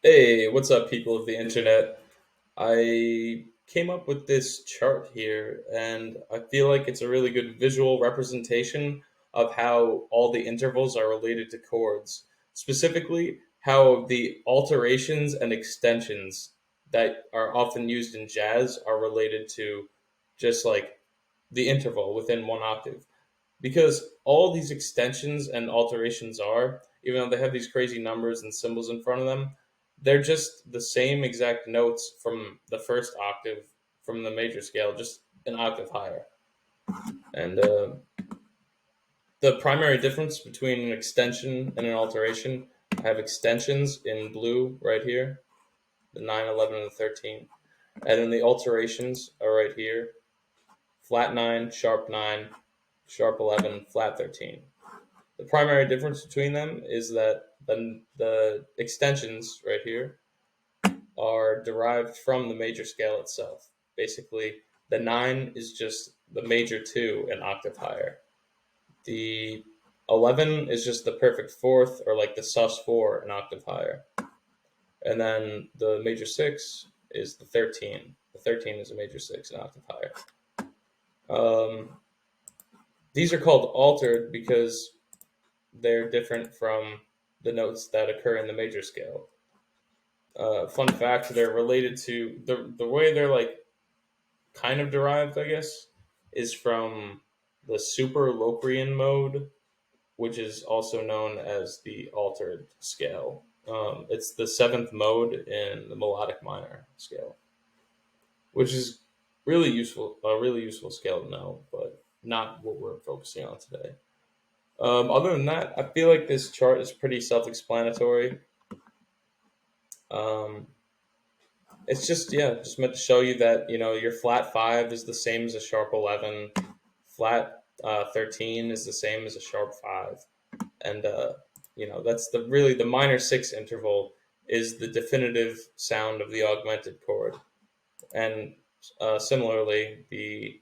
Hey, what's up, people of the internet? I came up with this chart here, and I feel like it's a really good visual representation of how all the intervals are related to chords. Specifically, how the alterations and extensions that are often used in jazz are related to just like the interval within one octave. Because all these extensions and alterations are, even though they have these crazy numbers and symbols in front of them, they're just the same exact notes from the first octave from the major scale, just an octave higher. And the primary difference between an extension and an alteration, I have extensions in blue right here, the 9, 11, and the 13. And then the alterations are right here, flat 9, sharp 11, flat 13. The primary difference between them is that the extensions right here are derived from the major scale itself. Basically, the 9 is just the major 2 an octave higher. The 11 is just the perfect fourth, or like the sus4 an octave higher. And then the major 6 is the 13. The 13 is a major 6 an octave higher. Um, these are called altered because they're different from the notes that occur in the major scale. Fun fact: they're related to the way they're like kind of derived, I guess, is from the super Locrian mode, which is also known as the altered scale. It's the seventh mode in the melodic minor scale, which is really useful, a really useful scale to know, but not what we're focusing on today. Other than that, I feel like this chart is pretty self-explanatory. Um, it's just just meant to show you that your flat 5 is the same as a sharp 11, flat 13 is the same as a sharp 5, and that's the minor 6 interval is the definitive sound of the augmented chord, and similarly the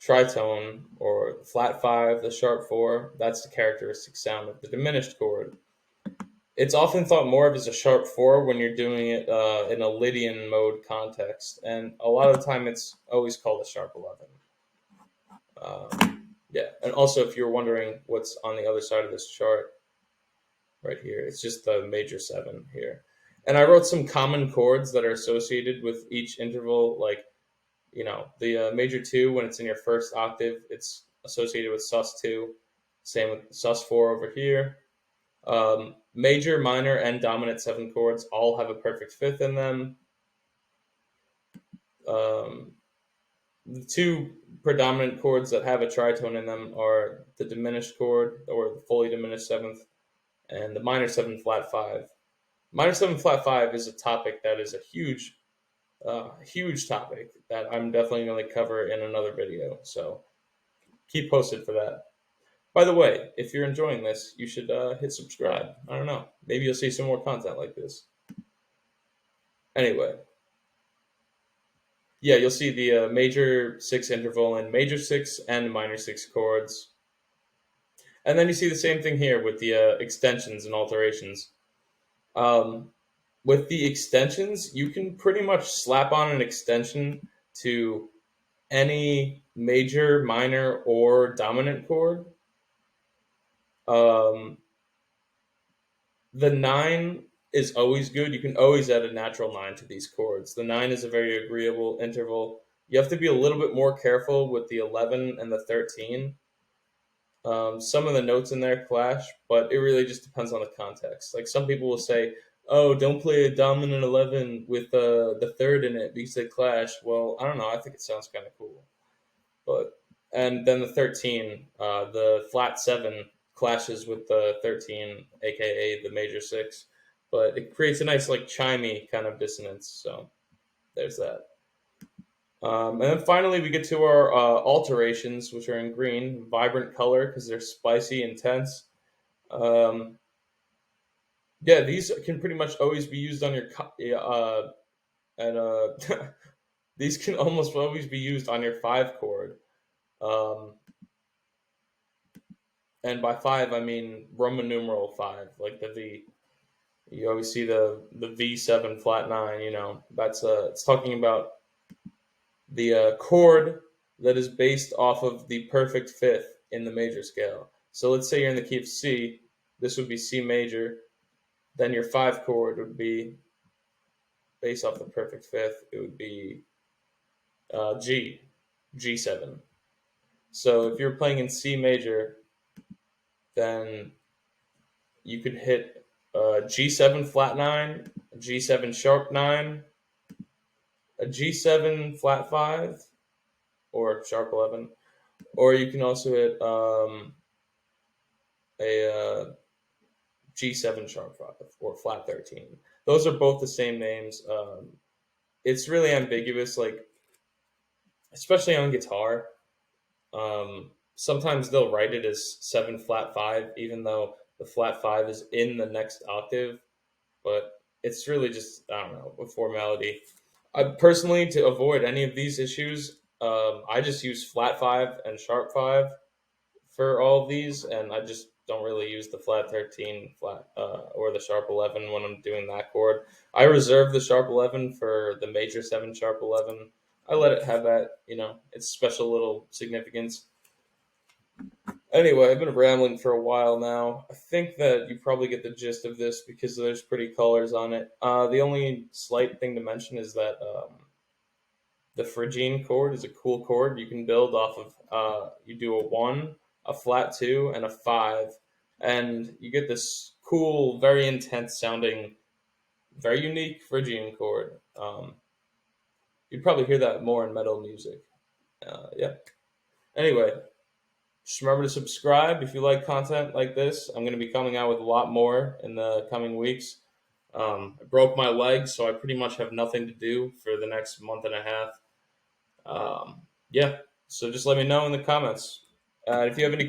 tritone or flat 5, the sharp 4, that's the characteristic sound of the diminished chord. It's often thought more of as a sharp 4 when you're doing it in a Lydian mode context, and a lot of the time it's always called a sharp 11. Yeah, and also if you're wondering what's on the other side of this chart, right here, it's just the major 7 here. And I wrote some common chords that are associated with each interval, like, the major 2, when it's in your first octave, it's associated with sus2, same with sus4 over here. Major, minor, and dominant 7 chords all have a perfect fifth in them. Um, the two predominant chords that have a tritone in them are the diminished chord, or the fully diminished seventh, and the minor 7 flat 5. Minor 7 flat 5 is a topic that is a huge topic that I'm definitely going to cover in another video. So keep posted for that. By the way, if you're enjoying this, you should hit subscribe. I don't know. Maybe you'll see some more content like this. Anyway, yeah, you'll see the major 6 interval and major 6 and minor 6 chords. And then you see the same thing here with the extensions and alterations. Um, with the extensions, you can pretty much slap on an extension to any major, minor, or dominant chord. Um, the 9 is always good. You can always add a natural 9 to these chords. The 9 is a very agreeable interval. You have to be a little bit more careful with the 11 and the 13. Some of the notes in there clash, but it really just depends on the context. Like some people will say, "Oh, don't play a dominant 11 with the third in it because they clash." Well, I don't know. I think it sounds kind of cool. But and then the 13, the flat 7 clashes with the 13, aka the major 6, but it creates a nice like chimey kind of dissonance. So there's that. And then finally, we get to our alterations, which are in green, vibrant color because they're spicy, intense. Um, yeah, these can pretty much always be used on your and these can almost always be used on your 5 chord. Um, and by 5, I mean Roman numeral 5, like the V. You always see the V7 flat nine. You know, that's it's talking about the chord that is based off of the perfect fifth in the major scale. So let's say you're in the key of C. This would be C major. Then your five chord would be based off the perfect fifth. It would be G, G7. So if you're playing in C major, then you could hit G7 flat nine, G7 sharp nine, a G7 flat five, or sharp 11, or you can also hit a G7 sharp 5 or flat 13. Those are both the same names. It's really ambiguous, like especially on guitar. Sometimes they'll write it as 7 flat 5, even though the flat 5 is in the next octave. But it's really just, I don't know, a formality. I personally, to avoid any of these issues, I just use flat 5 and sharp 5 for all of these, and I just don't really use the flat 13 flat or the sharp 11 when I'm doing that chord. I reserve the sharp 11 for the major 7 sharp 11. I let it have that, its special little significance. Anyway, I've been rambling for a while now. I think that you probably get the gist of this because there's pretty colors on it. The only slight thing to mention is that the Phrygian chord is a cool chord. You can build off of, you do a 1, a flat 2, and a 5. And you get this cool, very intense sounding, very unique Phrygian chord. You'd probably hear that more in metal music. Yeah. Anyway, just remember to subscribe if you like content like this. I'm going to be coming out with a lot more in the coming weeks. I broke my leg, so I pretty much have nothing to do for the next month and a half. Yeah, so just let me know in the comments. If you have any questions,